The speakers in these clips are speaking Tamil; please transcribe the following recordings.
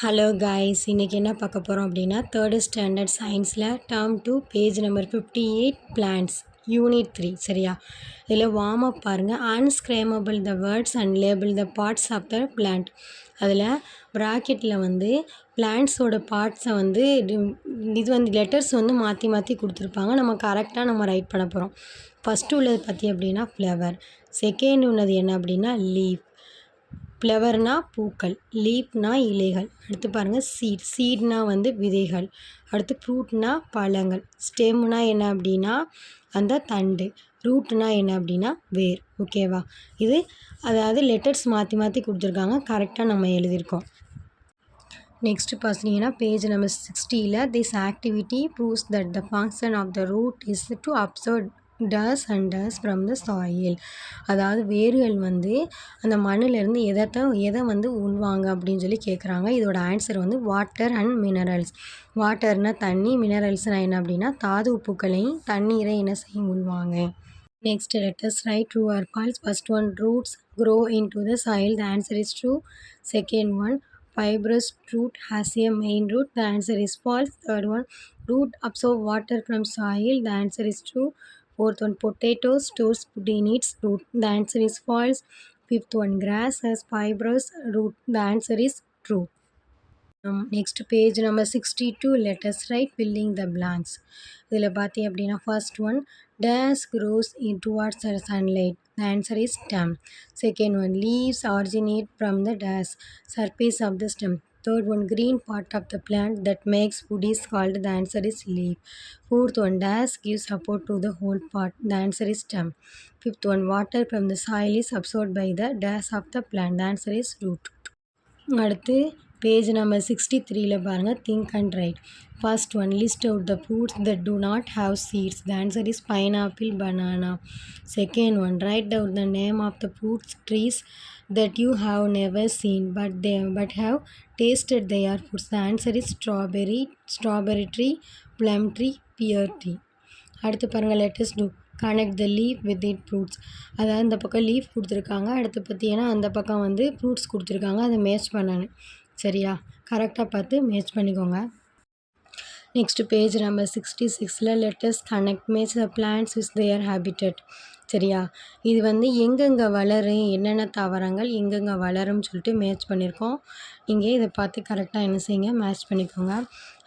ஹலோ காய்ஸ், இன்றைக்கி என்ன பார்க்க போகிறோம் அப்படின்னா தேர்டு ஸ்டாண்டர்ட் சயின்ஸில் term 2 page number 58 plants unit 3 சரியா. இதில் வார்ம் அப் பாருங்கள். Unscramble the words and label the parts of the plant. அதில் ப்ராக்கெட்டில் வந்து பிளான்ட்ஸோட பார்ட்ஸை வந்து இது வந்து லெட்டர்ஸ் வந்து மாற்றி மாற்றி கொடுத்துருப்பாங்க. நம்ம கரெக்டாக நம்ம ரைட் பண்ண போகிறோம். ஃபஸ்ட்டு உள்ளது பற்றி அப்படின்னா ஃப்ளவர். செகண்ட் உள்ளது என்ன அப்படின்னா லீஃப். ஃப்ளவர்னா பூக்கள், லீஃப்னா இலைகள். அடுத்து பாருங்கள் சீட்னா வந்து விதைகள். அடுத்து ஃப்ரூட்னா பழங்கள். ஸ்டெம்னா என்ன அப்படின்னா அந்த தண்டு. ரூட்னா என்ன அப்படின்னா வேர். ஓகேவா. இது அதாவது லெட்டர்ஸ் மாற்றி மாற்றி கொடுத்துருக்காங்க, கரெக்டாக நம்ம எழுதியிருக்கோம். நெக்ஸ்ட்டு பார்த்தீங்கன்னா பேஜ் நம்பர் 60ல் this activity proves that the function of the root is to absorb dust and dust from the soil. அதாவது வேர்கள் வந்து அந்த மண்ணிலேருந்து எதை வந்து உள்வாங்க அப்படின்னு சொல்லி கேட்குறாங்க. இதோட ஆன்சர் வந்து வாட்டர் அண்ட் மினரல்ஸ். வாட்டர்னால் தண்ணி, மினரல்ஸ்னால் என்ன அப்படின்னா தாது உப்புக்களையும் தண்ணீரை என்ன செய்யும் உள்வாங்க. Next, let us write true or false. First one, roots grow into the soil. The answer is true. Second one, fibrous root has a main root. The answer is false. Third one, root absorb water from soil. The answer is true. Fourth one, potato stores food in its root. The answer is false. Fifth one, grass has fibrous root. The answer is true. Next page number 62, let us write filling the blanks. இதில் பார்த்தி அப்படின்னா first one, dash grows towards the sunlight. The answer is stem. Second one, leaves originate from the dash surface of the stem. Third one, green part of the plant that makes food is called. The answer is leaf. Fourth one, dash gives support to the whole part. The answer is stem. Fifth one, water from the soil is absorbed by the dash of the plant. The answer is root. அடுத்து பேஜ் நம்பர் 63ல் பாருங்கள் think and right. First one, list out the fruits that do not have seeds. The answer is pineapple, banana. Second one, write down the name of the fruit trees that you have never seen but have tasted their fruits. The answer is strawberry tree, plum tree, pear tree. அடுத்து பாருங்கள் let's to connect the leaf with it fruits. அதாவது இந்த பக்கம் லீஃப் கொடுத்துருக்காங்க, அடுத்து பார்த்தீங்கன்னா அந்த பக்கம் வந்து ஃப்ரூட்ஸ் கொடுத்துருக்காங்க, அதை மேட்ச் பண்ணணும் சரியா. கரெக்டாக பார்த்து மேட்ச் பண்ணிக்கோங்க. நெக்ஸ்ட் பேஜ் நம்பர் 66ல் let's connect match the plants with their habitat சரியா. இது வந்து எங்கெங்கே வளரும், என்னென்ன தாவரங்கள் எங்கெங்கே வளரும்னு சொல்லிட்டு மேட்ச் பண்ணியிருக்கோம். நீங்கள் இதை பார்த்து கரெக்டாக என்ன செய்யுங்க மேட்ச் பண்ணிக்கோங்க.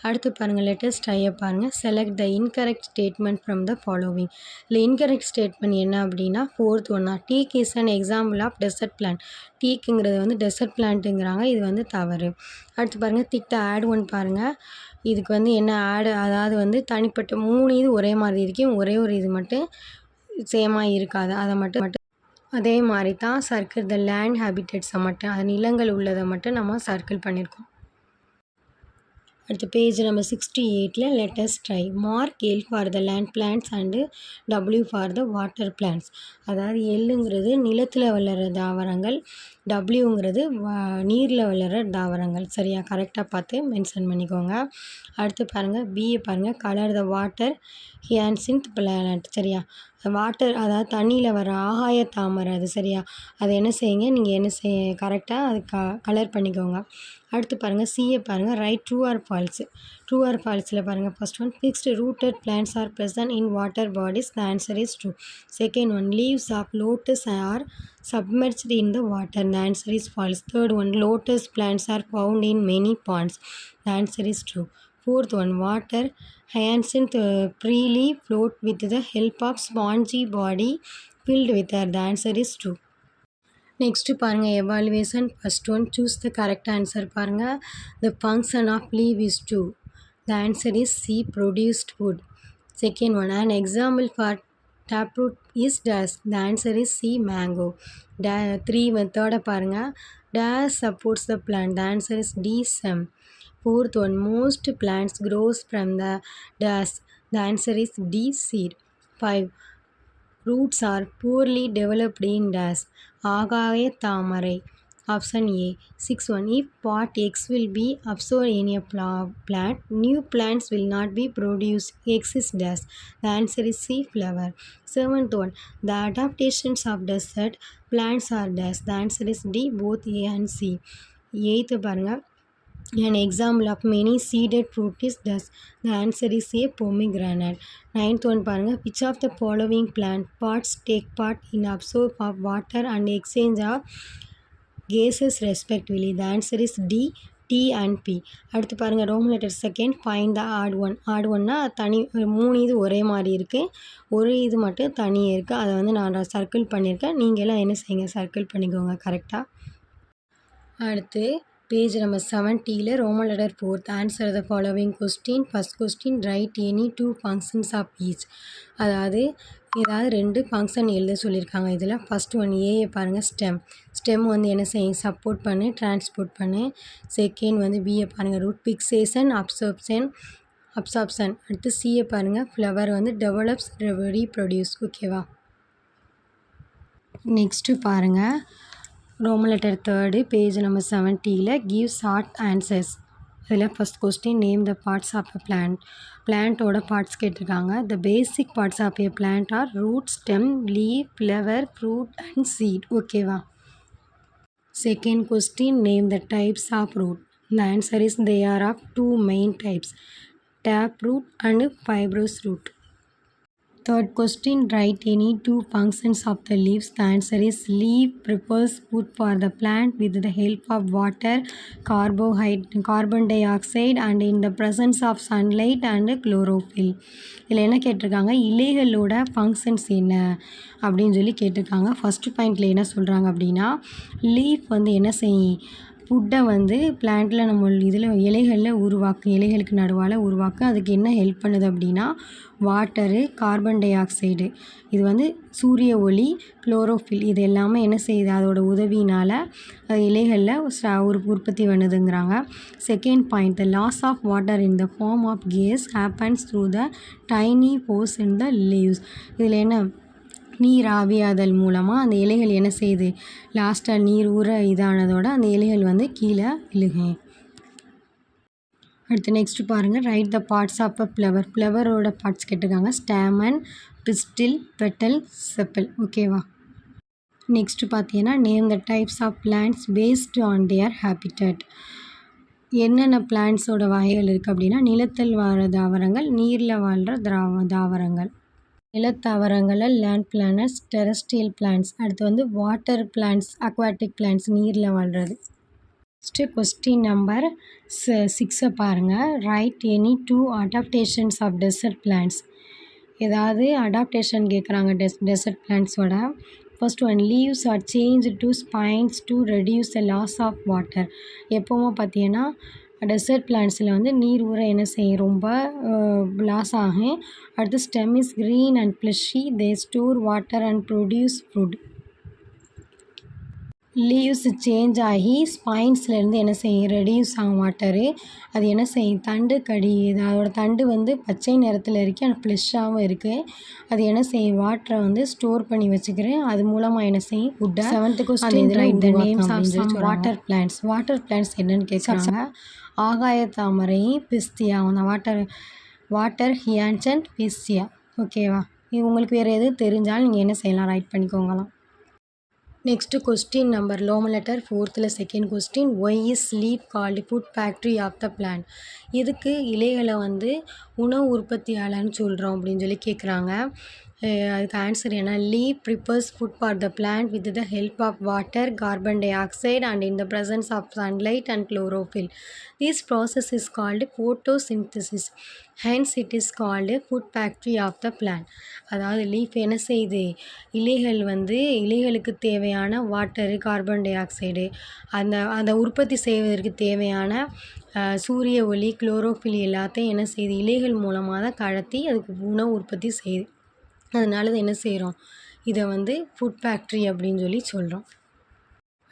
அடுத்து பாருங்கள் லெட்டஸ் ட்ரையை பாருங்கள். Select the incorrect statement from the following. இல்லை இன்கரெக்ட் ஸ்டேட்மெண்ட் என்ன அப்படின்னா ஃபோர்த் ஒன்னா, teak is an example of desert plant. டீக்குங்கிறது வந்து டெசர்ட் பிளான்ட்டுங்கிறாங்க, இது வந்து தவறு. அடுத்து பாருங்கள் திக் த ஆட் ஒன் பாருங்கள். இதுக்கு வந்து என்ன ஆடு, அதாவது வந்து தனிப்பட்ட 3 இது ஒரே மாதிரி இருக்கும், ஒரே ஒரு இது மட்டும் சேமாக இருக்காது, அதை மட்டும் அதே மாதிரி தான் சர்க்கிள் த லேண்ட் ஹேபிட்டட்ஸை மட்டும், அது நிலங்கள் உள்ளதை மட்டும் நம்ம சர்க்கிள் பண்ணியிருக்கோம். அடுத்த பேஜ் நம்பர் 68ல் let's try. Mark L for the land plants and W for the water plants. அதாவது எல்லுங்கிறது நிலத்தில் வளர்கிற தாவரங்கள், டபிள்யூங்கிறது நீரில் வளர்கிற தாவரங்கள் சரியா. கரெக்டாக பார்த்து மென்ஷன் பண்ணிக்கோங்க. அடுத்து பாருங்கள் பிஏ பாருங்கள். கலர் த வாட்டர் ஹியான்சின்த் பிளானட் சரியா. வாட்டர் அதாவது தண்ணியில் வர ஆகாய தாமரை அது சரியா. அதை என்ன செய்யுங்க, நீங்கள் என்ன கரெக்டாக அது கலர் பண்ணிக்கோங்க. அடுத்து பாருங்கள் சிஏ பாருங்கள். Write true or false. True or ஃபால்ஸில் பாருங்கள் first one, fixed rooted plants are present in water bodies. The answer is true. Second one, leaves of lotus are submerged in the water. The answer is false. Third one, lotus plants are found in many ponds. The answer is true. Fourth one, water hyacinth freely float with the help of spongy body filled with air. The answer is true. Next பாருங்கள் evaluation. First one, choose the correct answer பாருங்கள். The function of leaf is to. The answer is C, produced food. Second one, an example for taproot is dash. The answer is C, mango. Third பாருங்கள். Dash supports the plant. The answer is D, stem. Fourth one, most plants grows from the dash. The answer is D, seed. 5, roots are poorly developed in dash. ஆகாய தாமரை. Option A. 6 1, if part X will be absorbed in a plant, new plants will not be produced. X is dash. The answer is C, flower. 7th one, the adaptations of desert plants are dash. The answer is D, both A and C. 8th பாருங்க. An example of many seeded fruit is thus. The answer is a pomegranate. Ninth one பாருங்க. Which of the following plant parts take part in absorb of water and exchange of gases respectively? The answer is D, T and P. அடுத்து பாருங்க Roman letter second find the odd one. odd ஒன்னா தனி 3 இது ஒரே மாதிரி இருக்குது, ஒரு இது மட்டும் தனியாக இருக்குது. அதை வந்து நான் சர்க்கிள் பண்ணியிருக்கேன். நீங்கள் எல்லாம் என்ன செய்யுங்க, சர்க்கிள் பண்ணிக்கோங்க கரெக்டாக. அடுத்து பேஜ் நம்பர் 70ல் Roman letter 4th answer the following question. First question write any 2 functions of each. அதாவது ஏதாவது 2 ஃபங்க்ஷன் எழுத சொல்லியிருக்காங்க. இதில் ஃபஸ்ட் ஒன் ஏயை பாருங்கள் ஸ்டெம். ஸ்டெம் வந்து என்ன செய்யும், சப்போர்ட் பண்ணு, டிரான்ஸ்போர்ட் பண்ணு. செகண்ட் வந்து பியை பாருங்கள் ரூட் ஃபிக்சேஷன் அப்சார்ப்ஷன். அடுத்து சியை பாருங்கள் ஃப்ளவர் வந்து டெவலப்ஸ் ரீப்ரொடியூஸ். ஓகேவா. நெக்ஸ்ட்டு பாருங்கள் Roman letter 3rd page number 70ல் கிவ் ஷார்ட் ஆன்சர்ஸ். இதில் first question name the parts of a plant. பிளான்ட்டோட பார்ட்ஸ் கேட்டிருக்காங்க. The basic parts of a plant are root, stem, leaf, flower, fruit and seed. ஓகேவா. Second question name the types of root. The answer is they are of 2 main types, tap root and fibrous root. Third question write any 2 functions of the leaves. The answer is leaf prepares food for the plant with the help of water, carbon dioxide and in the presence of sunlight and chlorophyll. இதில் என்ன கேட்டிருக்காங்க, இலைகளோட ஃபங்க்ஷன்ஸ் என்ன அப்படின்னு சொல்லி கேட்டிருக்காங்க. ஃபஸ்ட்டு பாயிண்டில் என்ன சொல்கிறாங்க அப்படின்னா, லீஃப் வந்து என்ன செய்யும், ஃபுட்டை வந்து பிளான்ட்டில் நம்ம இதில் இலைகளில் உருவாக்கும், இலைகளுக்கு நடுவால் உருவாக்கும். அதுக்கு என்ன ஹெல்ப் பண்ணுது அப்படின்னா வாட்டரு, கார்பன் டை ஆக்சைடு, இது வந்து சூரிய ஒளி, குளோரோஃபில், இது எல்லாமே என்ன செய்யுது, அதோட உதவியினால் இலைகளில் ஒரு உற்பத்தி பண்ணுதுங்கிறாங்க. Second point the loss of water in the form of gas happens through the tiny pores in the leaves. இதில் என்ன, நீர் ஆவியாதல் மூலமாக அந்த இலைகள் என்ன செய்யுது, லாஸ்ட்டாக நீர் ஊற இதானதோட அந்த இலைகள் வந்து கீழே விழுகும். அடுத்து நெக்ஸ்ட் பாருங்கள் write the parts of a flower. ஃப்ளவரோட பார்ட்ஸ் கேட்டிருக்காங்க. Stamen, pistil, petal, sepal. ஓகேவா. நெக்ஸ்ட்டு பார்த்தீங்கன்னா name the types of plants based on their habitat. என்னென்ன பிளான்ட்ஸோட வகைகள் இருக்குது அப்படின்னா நிலத்தில் வாழ்கிற தாவரங்கள், நீரில் வாழ்கிற தாவரங்கள். நிலத்தாவரங்களில் லேண்ட் பிளானட்ஸ், டெரஸ்ட்ரியல் பிளான்ட்ஸ். அடுத்து வந்து வாட்டர் பிளான்ட்ஸ், அக்வாட்டிக் பிளான்ட்ஸ், நீரில் வாழ்கிறது. நெக்ஸ்ட்டு கொஸ்டின் நம்பர் 6 பாருங்கள். Write any 2 adaptations of desert plants. ஏதாவது அடாப்டேஷன் கேட்குறாங்க டெசர்ட் பிளான்ட்ஸோட. First one leaves are change to spines to reduce the loss of water. எப்போவுமே பார்த்தீங்கன்னா டெசர்ட் பிளான்ட்ஸில் வந்து நீர் ஊற என்ன செய்யும், ரொம்ப லாஸ் ஆகும். அடுத்து stem is green and fleshy, they store water and produce food. Leaves change ஆகி ஸ்பைன்ஸ்லேருந்து என்ன செய்யும், ரெடியூஸ் ஆகும் வாட்டரு. அது என்ன செய்யும், தண்டு கடியுது. அதோட தண்டு வந்து பச்சை நிறத்தில் இருக்குது, ஆனால் ஃப்ளெஷ்ஷாகவும் இருக்குது. அது என்ன செய்யும், வாட்டரை வந்து ஸ்டோர் பண்ணி வச்சுக்கிறேன். அது மூலமாக என்ன செய்யும், ஃபுட்டை. 7th question write the names of some water plants. Water plants என்னென்னு கேட்குறாங்க. ஆகாய தாமரை, பிஸ்தியா, அந்த வாட்டர் ஹியான்சன்ட், பிஸ்தியா. ஓகேவா. இது உங்களுக்கு வேறு எது தெரிஞ்சாலும் நீங்கள் என்ன செய்யலாம், ரைட் பண்ணிக்கோங்களாம். Next question number Roman letter 4th second question why is leaf called food factory of the plant. இதுக்கு இலைகளை வந்து உணவு உற்பத்தியாளர்னு சொல்கிறோம் அப்படின்னு சொல்லி கேட்குறாங்க. அதுக்கு ஆன்சர் என்ன, leaf prepares food for the plant with the help of water, carbon dioxide and in the presence of sunlight and chlorophyll. This process is called photosynthesis. Hence it is called food factory of the plant. அதாவது லீஃப் என்ன செய்யுது, இலைகள் வந்து இலைகளுக்கு தேவையான வாட்டரு, கார்பன் டை ஆக்சைடு, அந்த உற்பத்தி செய்வதற்கு தேவையான சூரிய ஒளி, குளோரோஃபில் எல்லாத்தையும் என்ன செய்யுது, இலைகள் மூலமாக தான் கடத்தி அதுக்கு உணவு உற்பத்தி செய்யுது. அதனால தான் என்ன செய்கிறோம், இதை வந்து ஃபுட் ஃபேக்ட்ரி அப்படின்னு சொல்லி சொல்கிறோம்.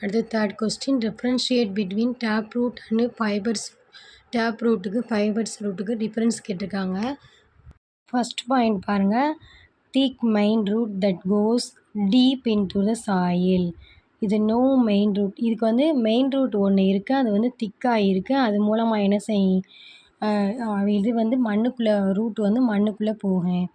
அடுத்து 3rd question differentiate between tap root and fibres. Tap ரூட்டுக்கு ஃபைபர்ஸ் ரூட்டுக்கு டிஃப்ரென்ஸ் கேட்டிருக்காங்க. ஃபஸ்ட் பாயிண்ட் பாருங்கள், thick main root that goes deep into the soil. இது நோ மெயின் ரூட். இதுக்கு வந்து மெயின் ரூட் ஒன்று இருக்குது, அது வந்து திக்காக இருக்குது. அது மூலமாக என்ன செய்யும், இது வந்து மண்ணுக்குள்ளே ரூட் வந்து மண்ணுக்குள்ளே போகும்.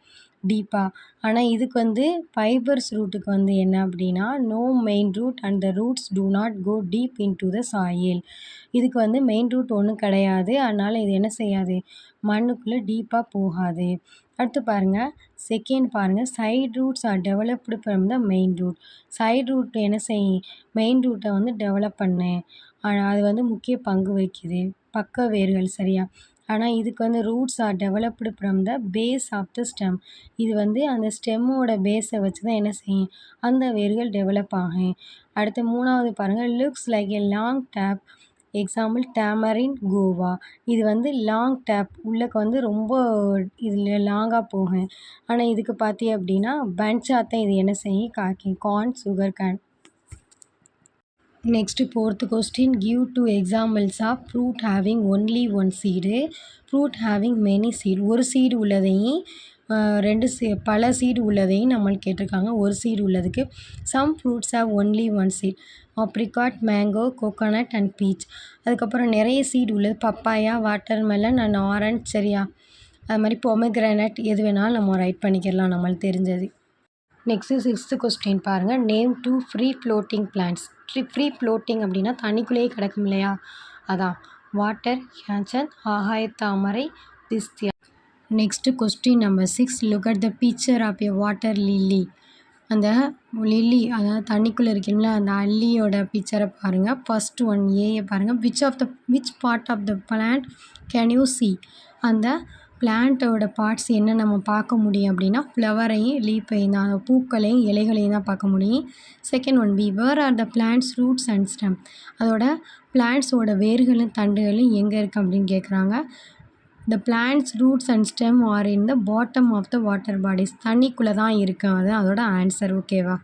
டீப்பாக. ஆனால் இதுக்கு வந்து ஃபைபர்ஸ் ரூட்டுக்கு வந்து என்ன அப்படின்னா no main root and the roots do not go deep into the soil. இதுக்கு வந்து மெயின் ரூட் ஒன்றும் கிடையாது. அதனால் இது என்ன செய்யாது, மண்ணுக்குள்ளே டீப்பாக போகாது. அடுத்து பாருங்கள், செகண்ட் பாருங்கள், side roots are developed from the main root. Side root என்ன செய்யும், மெயின் ரூட்டை வந்து டெவலப் பண்ணு, அது வந்து முக்கிய பங்கு வகிக்குது. பக்க வேர்கள் சரியா. ஆனால் இதுக்கு வந்து roots are developed from the base of the stem. இது வந்து அந்த ஸ்டெம்மோட பேஸை வச்சு தான் என்ன செய்யும், அந்த வேர்கள் டெவலப் ஆகும். அடுத்து மூணாவது பாருங்கள், looks like a long tape. Example tamarind guava. இது வந்து லாங் டேப், உள்ளக்க வந்து ரொம்ப இதில் லாங்காக போகும். ஆனால் இதுக்கு பார்த்தீங்க அப்படின்னா பஞ்சாக தான் இது என்ன செய்யும், காய்க்கும். Corn, sugar cane. Next fourth question, give 2 examples of fruit having only one seed, fruit having many seed. ஒரு சீடு உள்ளதையும் பல சீடு உள்ளதையும் நம்மளுக்கு கேட்டிருக்காங்க. ஒரு சீடு உள்ளதுக்கு some fruits have only one seed, apricot, mango, coconut and peach. அதுக்கப்புறம் நிறைய சீடு உள்ளது பப்பாயா, வாட்டர்மெலன் அண்ட் ஆரஞ்ச் சரியா. அது மாதிரி பொமக்ரானட், எது வேணாலும் நம்ம ரைட் பண்ணிக்கலாம் நம்மளுக்கு தெரிஞ்சது. நெக்ஸ்ட்டு சிக்ஸ்த்து கொஸ்டின் பாருங்கள், name 2 free floating plants. Free floating அப்படின்னா தண்ணிக்குள்ளேயே கிடக்கும் இல்லையா, அதான் வாட்டர் ஹேச்சன், ஆகாயத்தாமரை, திஸ்தியா. Next question number 6, look at the picture of a water lily. அந்த லில்லி அதாவது தண்ணிக்குள்ளே இருக்கீங்களா, அந்த அல்லியோட பிக்சரை பாருங்கள். ஃபர்ஸ்ட் ஒன் ஏயை பாருங்கள், which part of the plant can you see. அந்த பிளான்ட்டோட பார்ட்ஸ் என்ன நம்ம பார்க்க முடியும் அப்படின்னா ஃப்ளவரையும் லீஃபையும் தான், பூக்களையும் இலைகளையும் தான் பார்க்க முடியும். Second one B, where are the plants roots and stem. அதோட பிளான்ட்ஸோட வேர்களும் தண்டுகளும் எங்கே இருக்குது அப்படின்னு கேட்குறாங்க. The plants roots and stem are in the bottom of the water bodies. தண்ணிக்குள்ளே தான் இருக்குது, அது அதோட ஆன்சர். ஓகேவா.